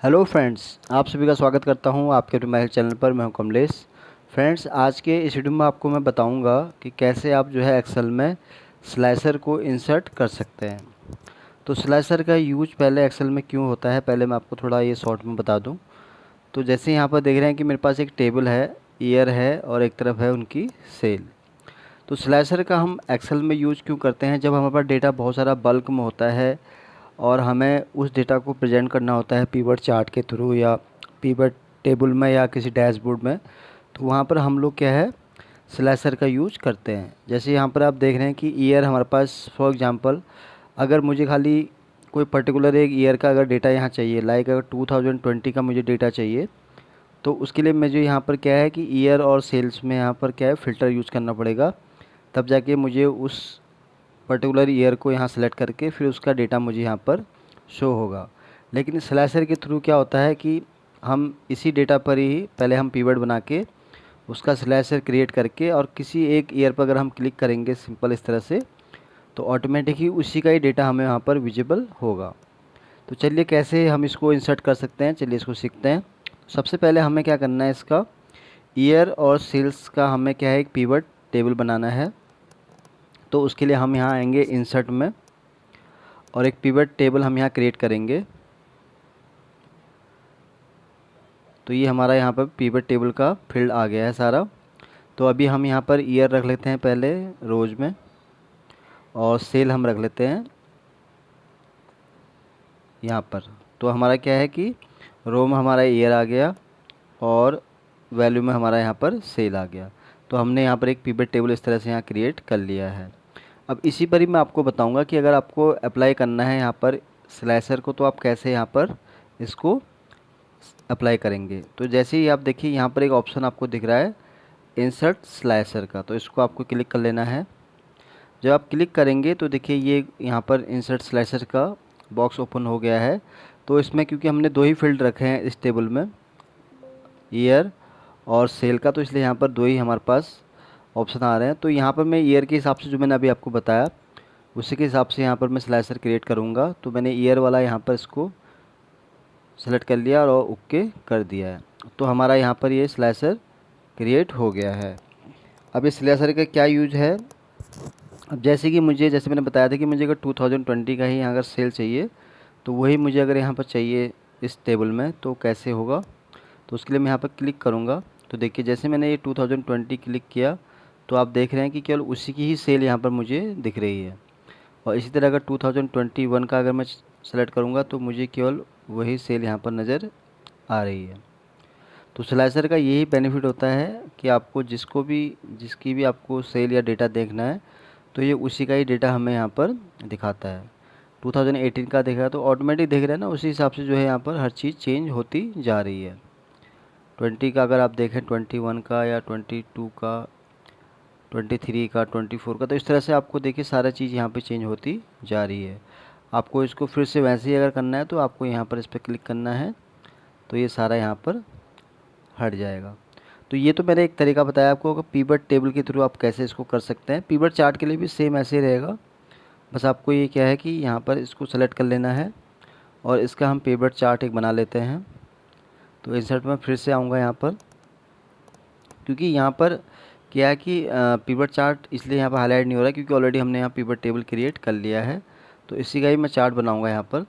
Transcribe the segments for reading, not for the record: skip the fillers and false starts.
Hello friends, आप सभी का स्वागत करता हूं आपके अपने महल चैनल पर। मैं हूं कमलेश। फ्रेंड्स, आज के इस वीडियो में आपको मैं बताऊंगा कि कैसे आप जो है एक्सेल में स्लाइसर को इंसर्ट कर सकते हैं। तो स्लाइसर का यूज पहले एक्सेल में क्यों होता है, पहले मैं आपको थोड़ा ये शॉर्ट में बता दूं। तो जैसे यहाँ पर देख रहे हैं कि मेरे पास एक टेबल है, ईयर है और एक तरफ है उनकी सेल। तो स्लाइसर का हम एक्सेल में यूज क्यों करते हैं? जब हमारे पास डेटा बहुत सारा बल्क में होता है और हमें उस डेटा को प्रेजेंट करना होता है पिवट चार्ट के थ्रू या पिवट टेबल में या किसी डैशबोर्ड में, तो वहाँ पर हम लोग क्या है, स्लाइसर का यूज करते हैं। जैसे यहाँ पर आप देख रहे हैं कि ईयर हमारे पास, फॉर एग्जांपल अगर मुझे खाली कोई पर्टिकुलर एक ईयर का अगर डेटा यहाँ चाहिए, लाइक अगर 2020 का मुझे डेटा चाहिए, तो उसके लिए मुझे यहाँ पर क्या है कि ईयर और सेल्स में यहाँ पर क्या है, फ़िल्टर यूज़ करना पड़ेगा। तब जाके मुझे उस पर्टिकुलर ईयर को यहाँ सेलेक्ट करके फिर उसका डेटा मुझे यहाँ पर शो होगा। लेकिन स्लाइसर के थ्रू क्या होता है कि हम इसी डेटा पर ही पहले हम पिवट बना के उसका स्लाइसर क्रिएट करके और किसी एक ईयर पर अगर हम क्लिक करेंगे सिंपल इस तरह से, तो ऑटोमेटिक ही उसी का ही डेटा हमें यहाँ पर विजिबल होगा। तो चलिए कैसे हम इसको इंसर्ट कर सकते हैं, चलिए इसको सीखते हैं। सबसे पहले हमें क्या करना है, इसका ईयर और सेल्स का हमें क्या है, एक पिवट टेबल बनाना है। तो उसके लिए हम यहाँ आएंगे इंसर्ट में और एक पिवट टेबल हम यहाँ क्रिएट करेंगे। तो ये हमारा यहाँ पर पिवट टेबल का फील्ड आ गया है सारा। तो अभी हम यहाँ पर ईयर रख लेते हैं पहले रोज में, और सेल हम रख लेते हैं यहाँ पर। तो हमारा क्या है कि रो में हमारा ईयर आ गया और वैल्यू में हमारा यहाँ पर सेल आ गया। तो हमने यहाँ पर एक पिवट टेबल इस तरह से यहाँ क्रिएट कर लिया है। अब इसी पर ही मैं आपको बताऊंगा कि अगर आपको अप्लाई करना है यहाँ पर स्लाइसर को, तो आप कैसे यहाँ पर इसको अप्लाई करेंगे। तो जैसे ही आप देखिए यहाँ पर एक ऑप्शन आपको दिख रहा है इंसर्ट स्लाइसर का, तो इसको आपको क्लिक कर लेना है। जब आप क्लिक करेंगे तो देखिए ये यहाँ पर इंसर्ट स्लाइसर का बॉक्स ओपन हो गया है। तो इसमें क्योंकि हमने दो ही फील्ड रखे हैं इस टेबल में, ईयर और सेल का, तो इसलिए यहाँ पर दो ही हमारे पास ऑप्शन आ रहे हैं। तो यहाँ पर मैं ईयर के हिसाब से जो मैंने अभी आपको बताया उसी के हिसाब से यहाँ पर मैं स्लाइसर क्रिएट करूँगा। तो मैंने ईयर वाला यहाँ पर इसको सेलेक्ट कर लिया और ओके कर दिया है। तो हमारा यहाँ पर ये स्लाइसर क्रिएट हो गया है। अब इस स्लाइसर का क्या यूज है, अब जैसे कि मुझे, जैसे मैंने बताया था कि मुझे अगर 2020 का ही अगर सेल चाहिए, तो वही मुझे अगर यहाँ पर चाहिए इस टेबल में, तो कैसे होगा। तो उसके लिए मैं यहाँ पर क्लिक करूँगा। तो देखिए जैसे मैंने ये 2020 क्लिक किया, तो आप देख रहे हैं कि केवल उसी की ही सेल यहाँ पर मुझे दिख रही है। और इसी तरह अगर 2021 का अगर मैं सेलेक्ट करूँगा, तो मुझे केवल वही सेल यहाँ पर नज़र आ रही है। तो स्लाइसर का यही बेनिफिट होता है कि आपको जिसकी भी आपको सेल या डेटा देखना है, तो ये उसी का ही डेटा हमें यहाँ पर दिखाता है। 2018 का देखा तो ऑटोमेटिक देख रहे हैं ना, उसी हिसाब से जो है यहाँ पर हर चीज़ चेंज होती जा रही है। 20 का अगर आप देखें, 21 का या 22 का, 23 का, 24 का, तो इस तरह से आपको देखिए सारा चीज़ यहाँ पे चेंज होती जा रही है। आपको इसको फिर से वैसे ही अगर करना है, तो आपको यहाँ पर इस पर क्लिक करना है, तो ये सारा यहाँ पर हट जाएगा। तो ये तो मैंने एक तरीका बताया आपको कि पिवट टेबल के थ्रू आप कैसे इसको कर सकते हैं। पिवट चार्ट के लिए भी सेम ऐसे ही रहेगा, बस आपको ये क्या है कि यहाँ पर इसको सेलेक्ट कर लेना है और इसका हम पिवट चार्ट एक बना लेते हैं। तो इंसर्ट में फिर से आऊँगा यहाँ पर, क्योंकि यहाँ पर क्या है कि पिवट चार्ट इसलिए यहाँ पर हाईलाइट नहीं हो रहा है क्योंकि ऑलरेडी हमने यहाँ पिवट टेबल क्रिएट कर लिया है। तो इसी का ही मैं चार्ट बनाऊँगा यहाँ पर।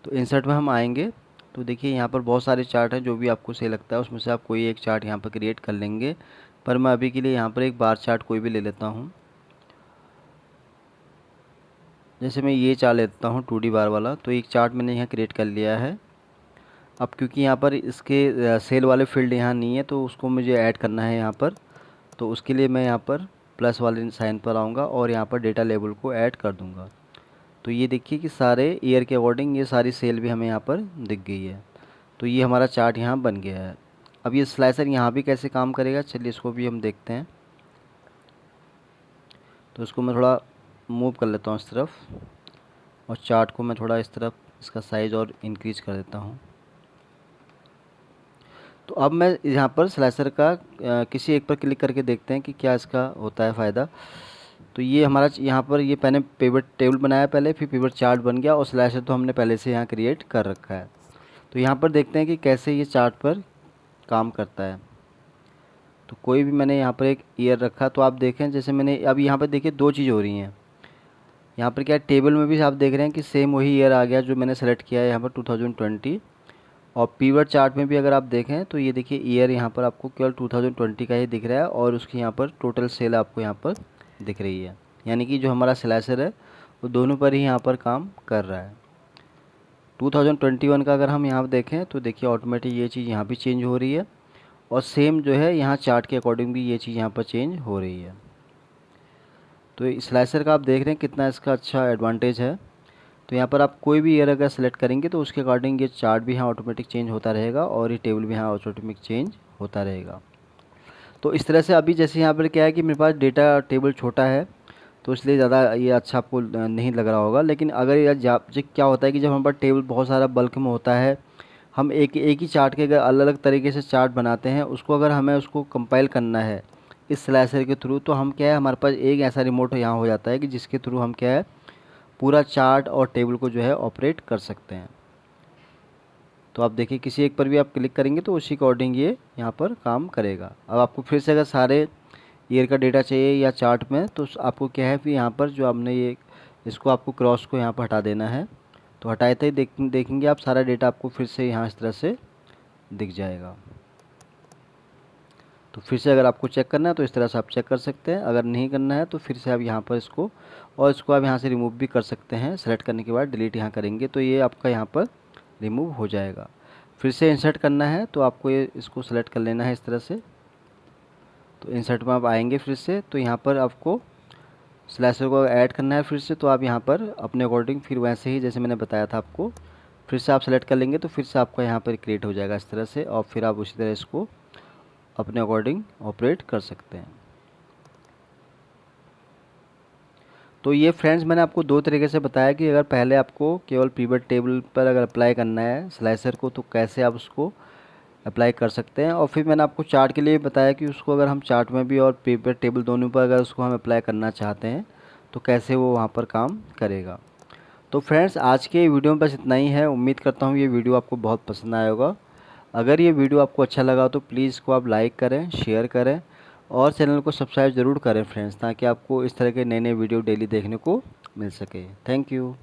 तो इंसर्ट में हम आएंगे, तो देखिए यहाँ पर बहुत सारे चार्ट हैं, जो भी आपको सही लगता है उसमें से आप कोई एक चार्ट यहाँ पर क्रिएट कर लेंगे। पर मैं अभी के लिए यहाँ पर एक बार चार्ट कोई भी ले लेता हूँ। जैसे मैं ये चार्ट लेता हूँ 2D बार वाला, तो एक चार्ट मैंने यहाँ क्रिएट कर लिया है। अब क्योंकि यहाँ पर इसके सेल वाले फील्ड यहाँ नहीं है, तो उसको मुझे ऐड करना है यहाँ पर। तो उसके लिए मैं यहाँ पर प्लस वाले साइन पर आऊँगा और यहाँ पर डेटा लेबल को ऐड कर दूँगा। तो ये देखिए कि सारे ईयर के अकॉर्डिंग ये सारी सेल भी हमें यहाँ पर दिख गई है। तो ये हमारा चार्ट यहाँ बन गया है। अब ये स्लाइसर यहाँ भी कैसे काम करेगा, चलिए इसको भी हम देखते हैं। तो इसको मैं थोड़ा मूव कर लेता हूँ इस तरफ, और चार्ट को मैं थोड़ा इस तरफ इसका साइज़ और इंक्रीज कर देता हूँ। तो अब मैं यहाँ पर स्लाइसर का किसी एक पर क्लिक करके देखते हैं कि क्या इसका होता है फ़ायदा। तो ये हमारा यहाँ पर ये मैंने पिवट टेबल बनाया पहले, फिर पिवट चार्ट बन गया, और स्लाइसर तो हमने पहले से यहाँ क्रिएट कर रखा है। तो यहाँ पर देखते हैं कि कैसे ये चार्ट पर काम करता है। तो कोई भी मैंने यहाँ पर एक ईयर रखा, तो आप देखें जैसे मैंने अब यहाँ पर देखिए दो चीज़ हो रही हैं। यहाँ पर क्या है, टेबल में भी आप देख रहे हैं कि सेम वही ईयर आ गया जो मैंने सेलेक्ट किया है यहाँ पर 2020। और पीवट चार्ट में भी अगर आप देखें तो ये देखिए ईयर यहाँ पर आपको केवल 2020 का ही दिख रहा है और उसकी यहाँ पर टोटल सेल आपको यहाँ पर दिख रही है। यानी कि जो हमारा स्लाइसर है वो दोनों पर ही यहाँ पर काम कर रहा है। 2021 का अगर हम यहाँ पर देखें तो देखिए ऑटोमेटिक ये चीज़ यहाँ भी चेंज हो रही है और सेम जो है यहाँ चार्ट के अकॉर्डिंग भी ये चीज़ यहाँ पर चेंज हो रही है। तो स्लाइसर का आप देख रहे हैं कितना इसका अच्छा एडवांटेज है। तो यहाँ पर आप कोई भी ईयर अगर सेलेक्ट करेंगे तो उसके अकॉर्डिंग ये चार्ट भी यहाँ ऑटोमेटिक चेंज होता रहेगा और ये टेबल भी यहाँ ऑटोमेटिक चेंज होता रहेगा। तो इस तरह से अभी जैसे यहाँ पर क्या है कि मेरे पास डेटा टेबल छोटा है तो इसलिए ज़्यादा ये अच्छा आपको नहीं लग रहा होगा। लेकिन अगर ये जब क्या होता है कि जब हमारे पास टेबल बहुत सारा बल्क में होता है, हम एक ही चार्ट के अगर अलग अलग तरीके से चार्ट बनाते हैं, उसको अगर हमें उसको कंपाइल करना है इस स्लाइसर के थ्रू, तो हम क्या है हमारे पास एक ऐसा रिमोट यहाँ हो जाता है कि जिसके थ्रू हम क्या है पूरा चार्ट और टेबल को जो है ऑपरेट कर सकते हैं। तो आप देखिए किसी एक पर भी आप क्लिक करेंगे तो उसी अकॉर्डिंग ये यहाँ पर काम करेगा। अब आपको फिर से अगर सारे ईयर का डेटा चाहिए या चार्ट में, तो आपको क्या है फिर यहाँ पर जो आपने ये इसको आपको क्रॉस को यहाँ पर हटा देना है। तो हटाते ही देखेंगे आप सारा डेटा आपको फिर से यहाँ इस तरह से दिख जाएगा। तो फिर से अगर आपको चेक करना है तो इस तरह से आप चेक कर सकते हैं। अगर नहीं करना है तो फिर से आप यहाँ पर इसको आप यहाँ से रिमूव भी कर सकते हैं। सेलेक्ट करने के बाद डिलीट यहाँ करेंगे तो ये आपका यहाँ पर रिमूव हो जाएगा। फिर से इंसर्ट करना है तो आपको ये इसको सेलेक्ट कर लेना है इस तरह से। तो इंसर्ट में आप आएंगे फिर से, तो यहाँ पर आपको स्लाइसर को ऐड करना है फिर से। तो आप यहाँ पर अपने अकॉर्डिंग फिर वैसे ही जैसे मैंने बताया था आपको फिर से आप सेलेक्ट कर लेंगे तो फिर से आपका यहाँ पर क्रिएट हो जाएगा इस तरह से। और फिर आप उसी तरह इसको अपने अकॉर्डिंग ऑपरेट कर सकते हैं। तो ये फ्रेंड्स मैंने आपको दो तरीके से बताया कि अगर पहले आपको केवल पिवट टेबल पर अगर अप्लाई करना है स्लाइसर को तो कैसे आप उसको अप्लाई कर सकते हैं। और फिर मैंने आपको चार्ट के लिए बताया कि उसको अगर हम चार्ट में भी और पिवट टेबल दोनों पर अगर उसको हम अप्लाई करना चाहते हैं तो कैसे वो वहाँ पर काम करेगा। तो फ्रेंड्स आज के वीडियो में बस इतना ही है। उम्मीद करता हूँ ये वीडियो आपको बहुत पसंद आया होगा। अगर ये वीडियो आपको अच्छा लगा तो प्लीज़ इसको आप लाइक करें, शेयर करें और चैनल को सब्सक्राइब ज़रूर करें फ्रेंड्स, ताकि आपको इस तरह के नए नए वीडियो डेली देखने को मिल सके। Thank you.